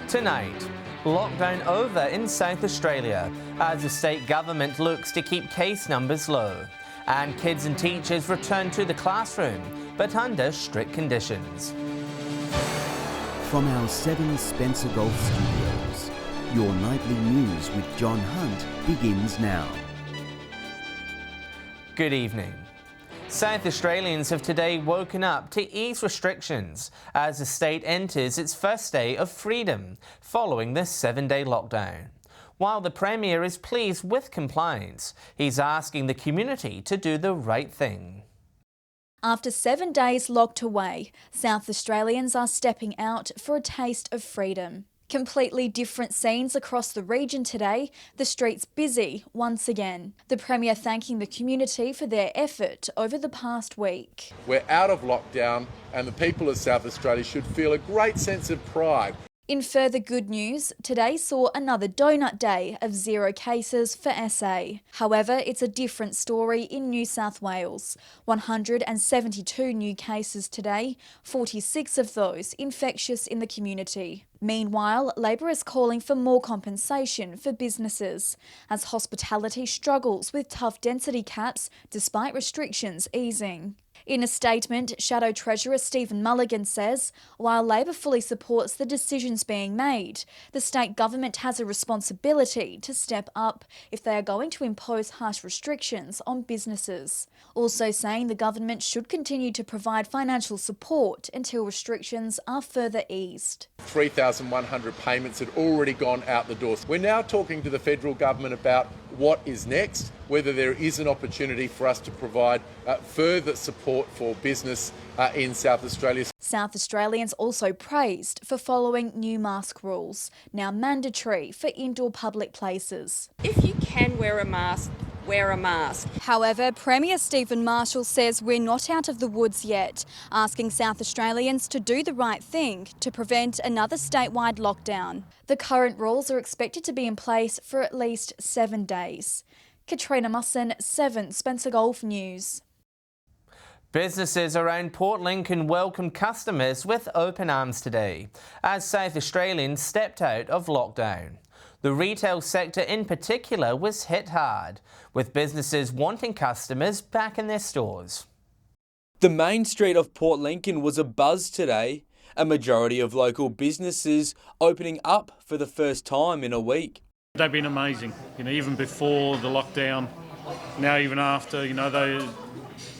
Tonight, lockdown over in South Australia as the state government looks to keep case numbers low. And kids and teachers return to the classroom, but under strict conditions. From our 7 Spencer Golf Studios, your nightly news with John Hunt begins now. Good evening. South Australians have today woken up to ease restrictions as the state enters its first day of freedom following this 7-day lockdown. While the Premier is pleased with compliance, he's asking the community to do the right thing. After 7 days locked away, South Australians are stepping out for a taste of freedom. Completely different scenes across the region today, the streets busy once again. The Premier thanking the community for their effort over the past week. We're out of lockdown and the people of South Australia should feel a great sense of pride. In further good news, today saw another donut day of 0 cases for SA. However, it's a different story in New South Wales. 172 new cases today, 46 of those infectious in the community. Meanwhile, Labor is calling for more compensation for businesses as hospitality struggles with tough density caps despite restrictions easing. In a statement, Shadow Treasurer Stephen Mulligan says, while Labor fully supports the decisions being made, the state government has a responsibility to step up if they are going to impose harsh restrictions on businesses. Also saying the government should continue to provide financial support until restrictions are further eased. 3,100 payments had already gone out the door. We're now talking to the federal government about what is next, whether there is an opportunity for us to provide further support for business in South Australia. South Australians also praised for following new mask rules, now mandatory for indoor public places. If you can wear a mask, wear a mask. However, Premier Stephen Marshall says we're not out of the woods yet, asking South Australians to do the right thing to prevent another statewide lockdown. The current rules are expected to be in place for at least 7 days. Katrina Musson, 7 Spencer Golf News. Businesses around Port Lincoln welcomed customers with open arms today as South Australians stepped out of lockdown. The retail sector in particular was hit hard, with businesses wanting customers back in their stores. The main street of Port Lincoln was abuzz today, a majority of local businesses opening up for the first time in a week. They've been amazing, even before the lockdown, now even after,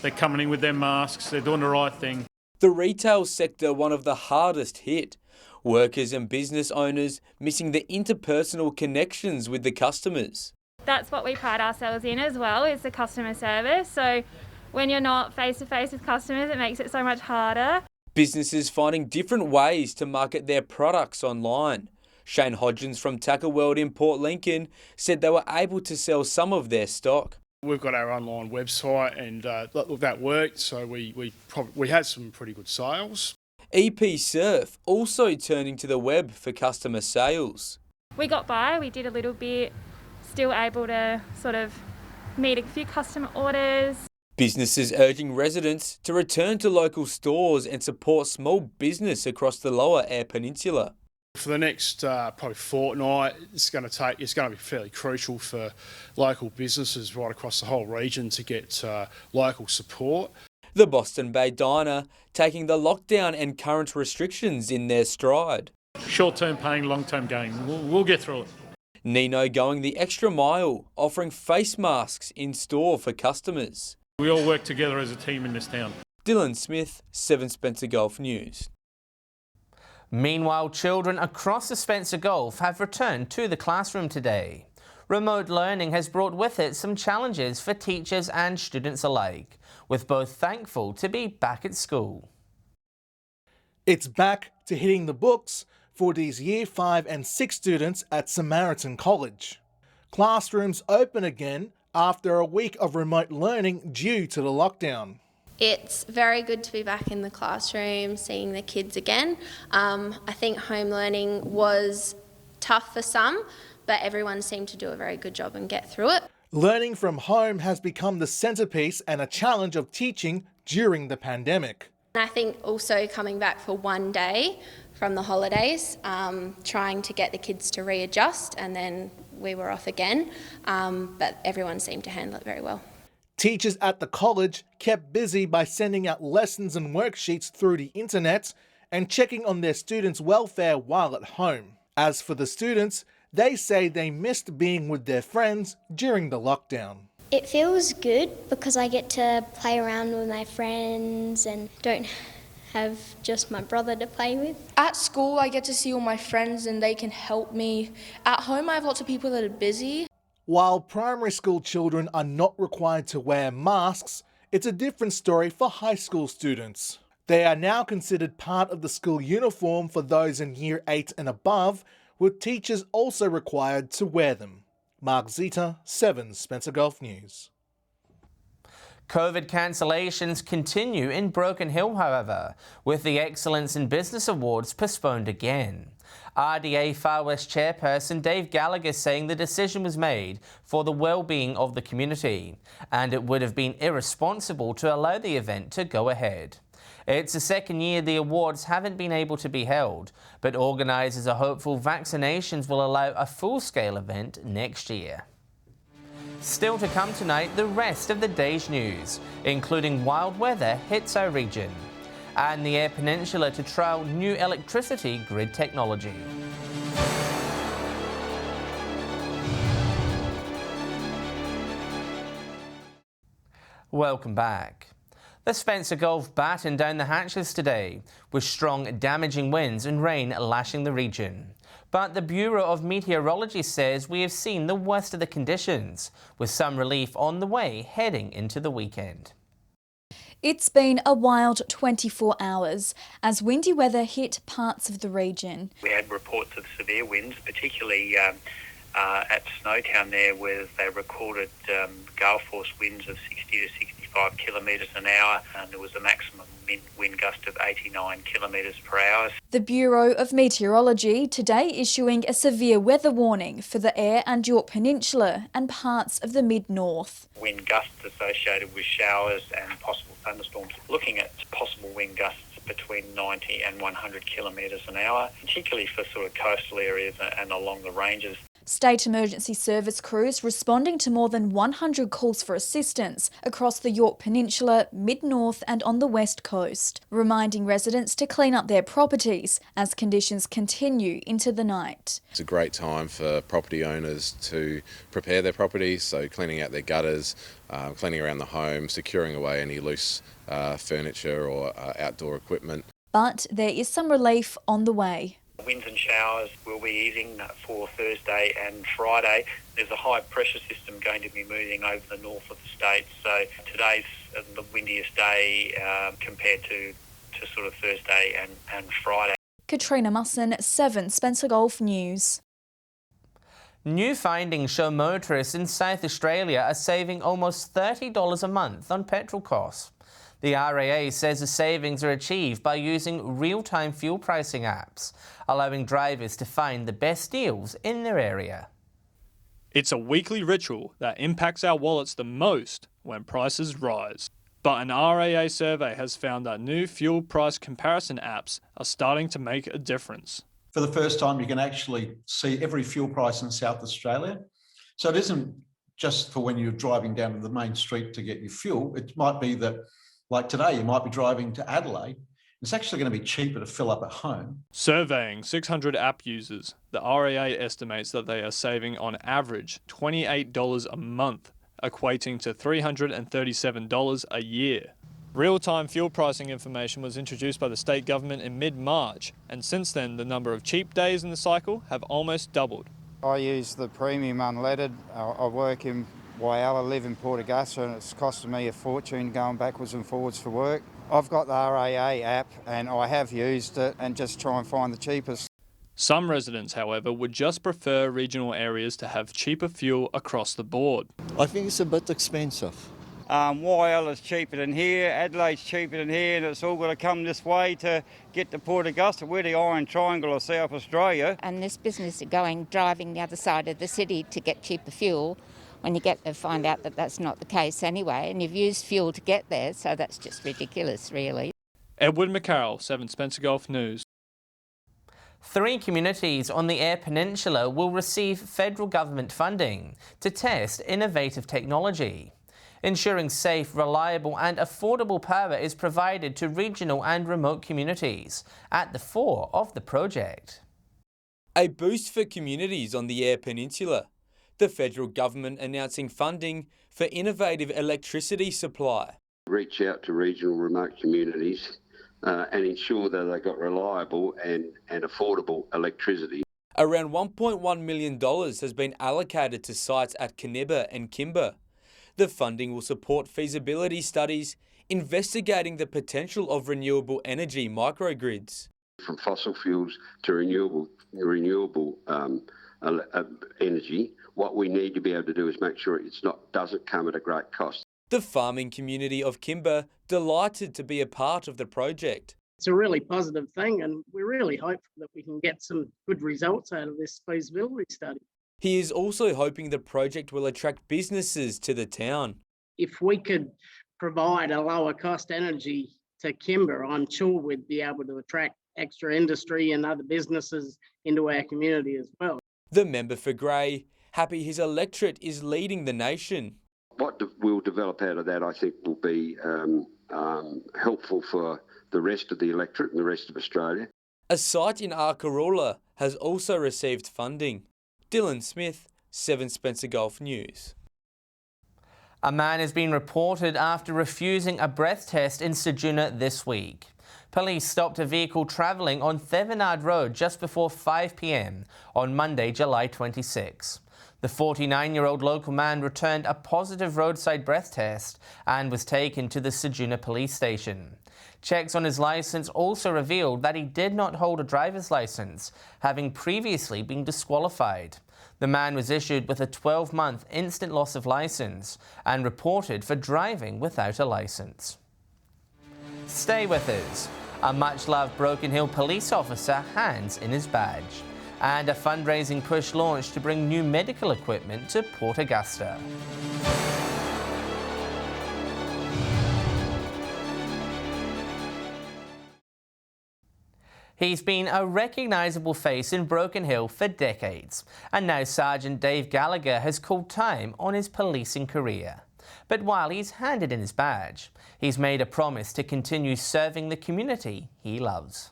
they're coming in with their masks, they're doing the right thing. The retail sector, one of the hardest hit. Workers and business owners missing the interpersonal connections with the customers. That's what we pride ourselves in as well, is the customer service. So when you're not face-to-face with customers, it makes it so much harder. Businesses finding different ways to market their products online. Shane Hodgins from Tackle World in Port Lincoln said they were able to sell some of their stock. We've got our online website and that worked, so we had some pretty good sales. EP Surf also turning to the web for customer sales. We got by, we did a little bit, still able to sort of meet a few customer orders. Businesses urging residents to return to local stores and support small business across the Lower Eyre Peninsula. For the next probably fortnight, it's going to be fairly crucial for local businesses right across the whole region to get local support. The Boston Bay Diner taking the lockdown and current restrictions in their stride. Short-term pain, long-term gain. We'll get through it. Nino going the extra mile, offering face masks in store for customers. We all work together as a team in this town. Dylan Smith, 7 Spencer Golf News. Meanwhile, children across the Spencer Gulf have returned to the classroom today. Remote learning has brought with it some challenges for teachers and students alike, with both thankful to be back at school. It's back to hitting the books for these Year 5 and 6 students at Samaritan College. Classrooms open again after a week of remote learning due to the lockdown. It's very good to be back in the classroom, seeing the kids again. I think home learning was tough for some, but everyone seemed to do a very good job and get through it. Learning from home has become the centrepiece and a challenge of teaching during the pandemic. And I think also coming back for one day from the holidays, trying to get the kids to readjust, and then we were off again, but everyone seemed to handle it very well. Teachers at the college kept busy by sending out lessons and worksheets through the internet and checking on their students' welfare while at home. As for the students, they say they missed being with their friends during the lockdown. It feels good because I get to play around with my friends and don't have just my brother to play with. At school, I get to see all my friends and they can help me. At home, I have lots of people that are busy. While primary school children are not required to wear masks, it's a different story for high school students. They are now considered part of the school uniform for those in Year 8 and above, with teachers also required to wear them. Mark Zita, 7 Spencer Gulf News. COVID cancellations continue in Broken Hill, however, with the Excellence in Business Awards postponed again. RDA Far West Chairperson Dave Gallagher saying the decision was made for the well-being of the community, and it would have been irresponsible to allow the event to go ahead. It's the second year the awards haven't been able to be held, but organisers are hopeful vaccinations will allow a full-scale event next year. Still to come tonight, the rest of the day's news, including wild weather hits our region, and the Eyre Peninsula to trial new electricity grid technology. Welcome back. The Spencer Gulf battened down the hatches today, with strong damaging winds and rain lashing the region. But the Bureau of Meteorology says we have seen the worst of the conditions, with some relief on the way heading into the weekend. It's been a wild 24 hours as windy weather hit parts of the region. We had reports of severe winds, particularly at Snowtown there, where they recorded gale force winds of 60 to 65 kilometres an hour, and there was a maximum wind gust of 89 kilometres per hour. The Bureau of Meteorology today issuing a severe weather warning for the Eyre and Yorke Peninsula and parts of the mid-north. Wind gusts associated with showers and possible thunderstorms. Looking at possible wind gusts between 90 and 100 kilometres an hour, particularly for sort of coastal areas and along the ranges. State emergency service crews responding to more than 100 calls for assistance across the Yorke Peninsula, mid-north and on the west coast, reminding residents to clean up their properties as conditions continue into the night. It's a great time for property owners to prepare their properties, so cleaning out their gutters, cleaning around the home, securing away any loose furniture or outdoor equipment. But there is some relief on the way. Winds and showers will be easing for Thursday and Friday. There's a high pressure system going to be moving over the north of the state, so today's the windiest day compared to sort of Thursday and Friday. Katrina Musson, 7 Spencer Gulf News. New findings show motorists in South Australia are saving almost $30 a month on petrol costs. The RAA says the savings are achieved by using real-time fuel pricing apps, allowing drivers to find the best deals in their area. It's a weekly ritual that impacts our wallets the most when prices rise. But an RAA survey has found that new fuel price comparison apps are starting to make a difference. For the first time, you can actually see every fuel price in South Australia. So it isn't just for when you're driving down to the main street to get your fuel. It might be that, like today, you might be driving to Adelaide. It's actually going to be cheaper to fill up at home. Surveying 600 app users, the RAA estimates that they are saving on average $28 a month, equating to $337 a year. Real-time fuel pricing information was introduced by the state government in mid-March, and since then the number of cheap days in the cycle have almost doubled. I use the premium unleaded. I work in Whyalla, live in Port Augusta, and it's costing me a fortune going backwards and forwards for work. I've got the RAA app and I have used it and just try and find the cheapest. Some residents, however, would just prefer regional areas to have cheaper fuel across the board. I think it's a bit expensive. Whyalla's cheaper than here, Adelaide's cheaper than here, and it's all got to come this way to get to Port Augusta. We're the Iron Triangle of South Australia. And this business of driving the other side of the city to get cheaper fuel, when you get there, find out that that's not the case anyway, and you've used fuel to get there, so that's just ridiculous, really. Edward McCarroll, 7 Spencer Gulf News. 3 communities on the Eyre Peninsula will receive federal government funding to test innovative technology. Ensuring safe, reliable and affordable power is provided to regional and remote communities at the fore of the project. A boost for communities on the Eyre Peninsula. The federal government announcing funding for innovative electricity supply. Reach out to regional remote communities and ensure that they've got reliable and affordable electricity. Around $1.1 million has been allocated to sites at Kaniba and Kimber. The funding will support feasibility studies investigating the potential of renewable energy microgrids. From fossil fuels to renewable energy, what we need to be able to do is make sure it doesn't come at a great cost. The farming community of Kimber delighted to be a part of the project. It's a really positive thing and we're really hopeful that we can get some good results out of this feasibility study. He is also hoping the project will attract businesses to the town. If we could provide a lower cost energy to Kimber, I'm sure we'd be able to attract extra industry and other businesses into our community as well. The member for Grey, happy his electorate is leading the nation. What we'll develop out of that, I think, will be helpful for the rest of the electorate and the rest of Australia. A site in Arkaroola has also received funding. Dylan Smith, 7 Spencer Gulf News. A man has been reported after refusing a breath test in Ceduna this week. Police stopped a vehicle travelling on Thevenard Road just before 5 p.m. on Monday, July 26. The 49-year-old local man returned a positive roadside breath test and was taken to the Ceduna police station. Checks on his licence also revealed that he did not hold a driver's licence, having previously been disqualified. The man was issued with a 12-month instant loss of licence and reported for driving without a licence. Stay with us. A much-loved Broken Hill police officer hands in his badge. And a fundraising push launched to bring new medical equipment to Port Augusta. He's been a recognisable face in Broken Hill for decades, and now Sergeant Dave Gallagher has called time on his policing career. But while he's handed in his badge, he's made a promise to continue serving the community he loves.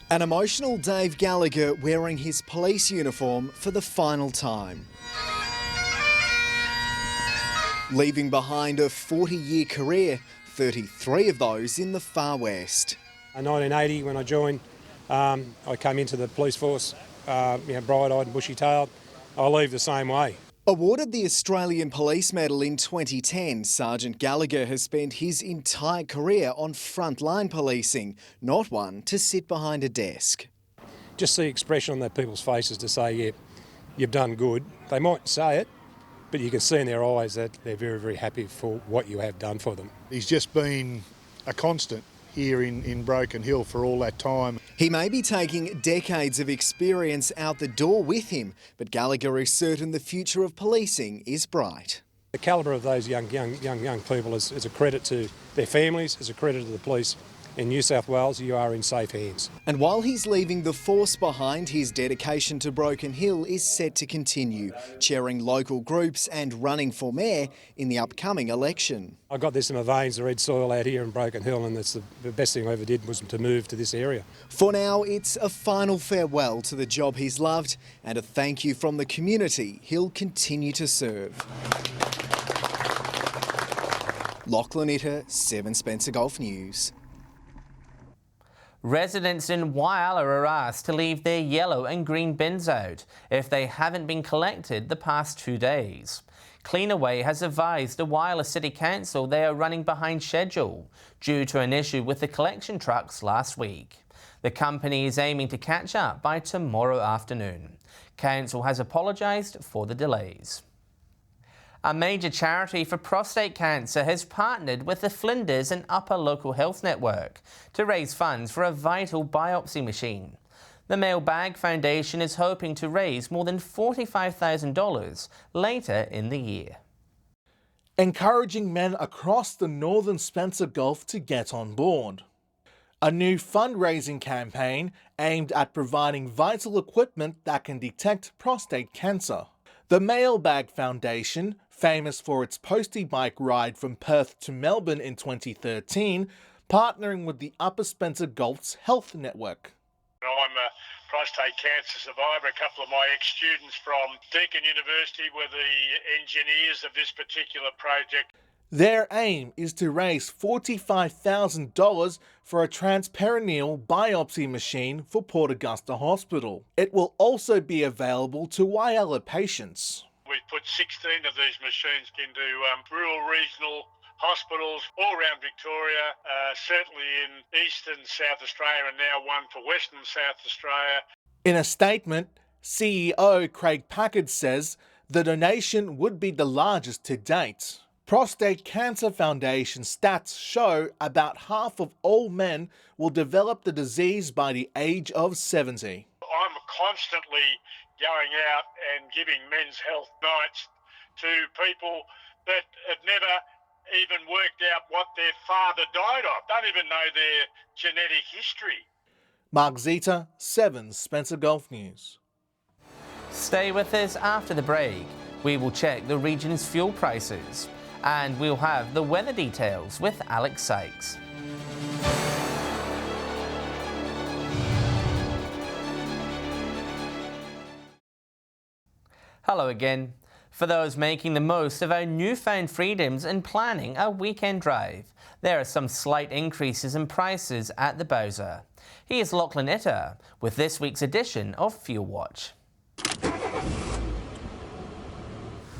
An emotional Dave Gallagher wearing his police uniform for the final time. Leaving behind a 40-year career, 33 of those in the far west. In 1980, when I joined, I came into the police force, bright-eyed and bushy-tailed. I leave the same way. Awarded the Australian Police Medal in 2010, Sergeant Gallagher has spent his entire career on frontline policing, not one to sit behind a desk. Just the expression on their people's faces to say, yeah, you've done good. They might say it, but you can see in their eyes that they're very, very happy for what you have done for them. He's just been a constant here in Broken Hill for all that time. He may be taking decades of experience out the door with him, but Gallagher is certain the future of policing is bright. The calibre of those young people is a credit to their families, is a credit to the police. In New South Wales, you are in safe hands. And while he's leaving the force behind, his dedication to Broken Hill is set to continue, chairing local groups and running for mayor in the upcoming election. I got this in my veins, the red soil out here in Broken Hill, and that's the best thing I ever did was to move to this area. For now, it's a final farewell to the job he's loved and a thank you from the community he'll continue to serve. Lachlan Itter, 7 Spencer Gulf News. Residents in Whyalla are asked to leave their yellow and green bins out if they haven't been collected the past 2 days. Cleanaway has advised the Whyalla City Council they are running behind schedule due to an issue with the collection trucks last week. The company is aiming to catch up by tomorrow afternoon. Council has apologised for the delays. A major charity for prostate cancer has partnered with the Flinders and Upper Local Health Network to raise funds for a vital biopsy machine. The Mailbag Foundation is hoping to raise more than $45,000 later in the year. Encouraging men across the northern Spencer Gulf to get on board. A new fundraising campaign aimed at providing vital equipment that can detect prostate cancer. The Mailbag Foundation, famous for its postie bike ride from Perth to Melbourne in 2013, partnering with the Upper Spencer Gulf's Health Network. I'm a prostate cancer survivor. A couple of my ex-students from Deakin University were the engineers of this particular project. Their aim is to raise $45,000 for a transperineal biopsy machine for Port Augusta Hospital. It will also be available to Whyalla patients. We've put 16 of these machines into rural regional hospitals all around Victoria, certainly in eastern South Australia, and now one for western South Australia. In a statement, CEO Craig Packard says the donation would be the largest to date. Prostate Cancer Foundation stats show about half of all men will develop the disease by the age of 70. I'm constantly going out and giving men's health nights to people that have never even worked out what their father died of, don't even know their genetic history. Mark Zeta, 7 Spencer Gulf News. Stay with us after the break. We will check the region's fuel prices and we'll have the weather details with Alex Sykes. Hello again. For those making the most of our newfound freedoms and planning a weekend drive, there are some slight increases in prices at the Bowser. Here's Lachlan Itter with this week's edition of Fuel Watch.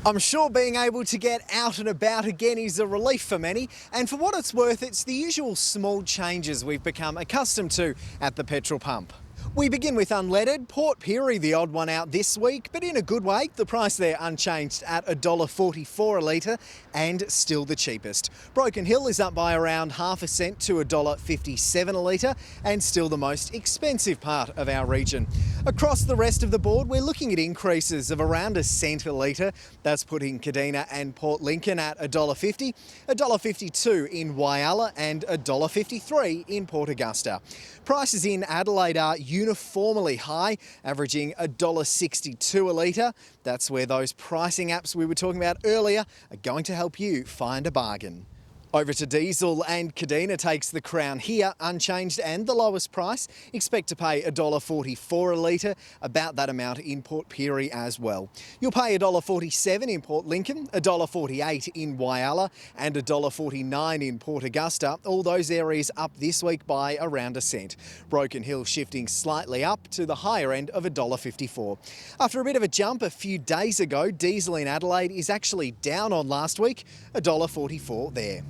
I'm sure being able to get out and about again is a relief for many, and for what it's worth, it's the usual small changes we've become accustomed to at the petrol pump. We begin with unleaded. Port Pirie, the odd one out this week, but in a good way. The price there unchanged at $1.44 a litre and still the cheapest. Broken Hill is up by around half a cent to $1.57 a litre and still the most expensive part of our region. Across the rest of the board, we're looking at increases of around a cent a litre. That's putting Kadina and Port Lincoln at $1.50, $1.52 in Whyalla and $1.53 in Port Augusta. Prices in Adelaide are uniformly high, averaging $1.62 a litre. That's where those pricing apps we were talking about earlier are going to help you find a bargain. Over to diesel, and Kadina takes the crown here, unchanged and the lowest price. Expect to pay $1.44 a litre, about that amount in Port Pirie as well. You'll pay $1.47 in Port Lincoln, $1.48 in Whyalla and $1.49 in Port Augusta. All those areas up this week by around a cent. Broken Hill shifting slightly up to the higher end of $1.54. After a bit of a jump a few days ago, diesel in Adelaide is actually down on last week, $1.44 there.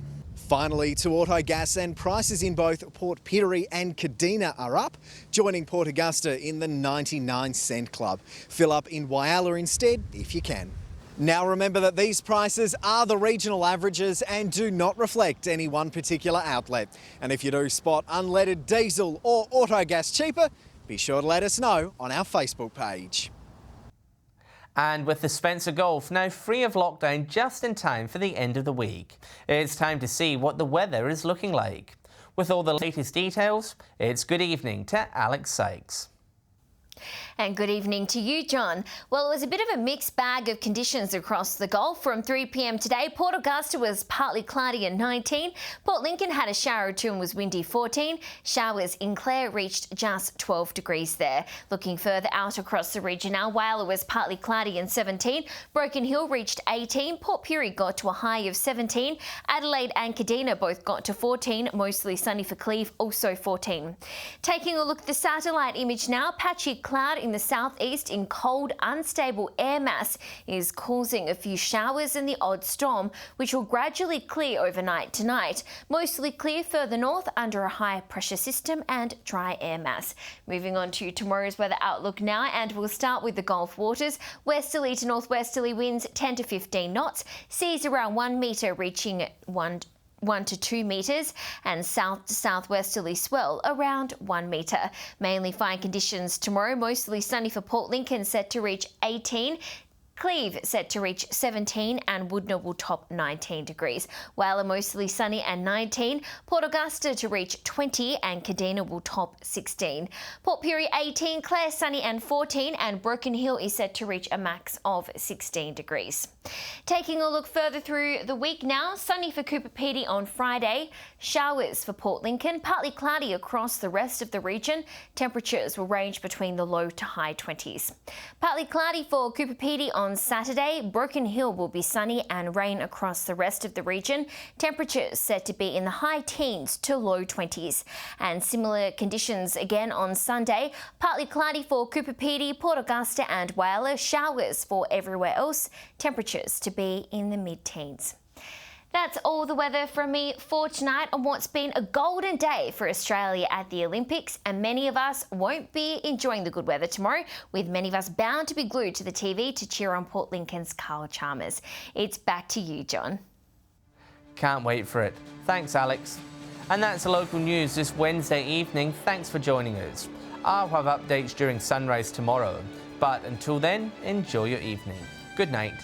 Finally to Autogas, and prices in both Port Pirie and Kadina are up, joining Port Augusta in the 99-cent club. Fill up in Whyalla instead if you can. Now remember that these prices are the regional averages and do not reflect any one particular outlet. And if you do spot unleaded diesel or Autogas cheaper, be sure to let us know on our Facebook page. And with the Spencer Gulf now free of lockdown just in time for the end of the week, it's time to see what the weather is looking like. With all the latest details, it's good evening to Alex Sykes. And good evening to you, John. Well, it was a bit of a mixed bag of conditions across the Gulf. From 3 p.m. today, Port Augusta was partly cloudy at 19. Port Lincoln had a shower or two and was windy 14. Showers in Clare reached just 12 degrees there. Looking further out across the region now, Whyalla was partly cloudy and 17. Broken Hill reached 18. Port Pirie got to a high of 17. Adelaide and Kadina both got to 14. Mostly sunny for Cleve, also 14. Taking a look at the satellite image now, patchy cloud in the southeast in cold, unstable air mass is causing a few showers and the odd storm, which will gradually clear overnight tonight. Mostly clear further north under a high pressure system and dry air mass. Moving on to tomorrow's weather outlook now, and we'll start with the Gulf waters. Westerly to northwesterly winds 10 to 15 knots, seas around 1 metre reaching 1 to 2 metres, and south to southwesterly swell around 1 metre. Mainly fine conditions tomorrow, mostly sunny for Port Lincoln, set to reach 18. Cleve set to reach 17 and Woodnall will top 19 degrees. Whyalla mostly sunny and 19. Port Augusta to reach 20 and Kadina will top 16. Port Pirie 18, Clare sunny and 14 and Broken Hill is set to reach a max of 16 degrees. Taking a look further through the week now, sunny for Cooper Pedy on Friday, showers for Port Lincoln, partly cloudy across the rest of the region. Temperatures will range between the low to high 20s. Partly cloudy for Cooper Pedy on Saturday, Broken Hill will be sunny and rain across the rest of the region. Temperatures set to be in the high teens to low 20s. And similar conditions again on Sunday, partly cloudy for Cooper Pedy, Port Augusta and Whyalla, showers for everywhere else. Temperatures to be in the mid-teens. That's all the weather from me for tonight on what's been a golden day for Australia at the Olympics, and many of us won't be enjoying the good weather tomorrow, with many of us bound to be glued to the TV to cheer on Port Lincoln's Carl Chalmers. It's back to you, John. Can't wait for it. Thanks, Alex. And that's the local news this Wednesday evening. Thanks for joining us. I'll have updates during sunrise tomorrow, but until then, enjoy your evening. Good night.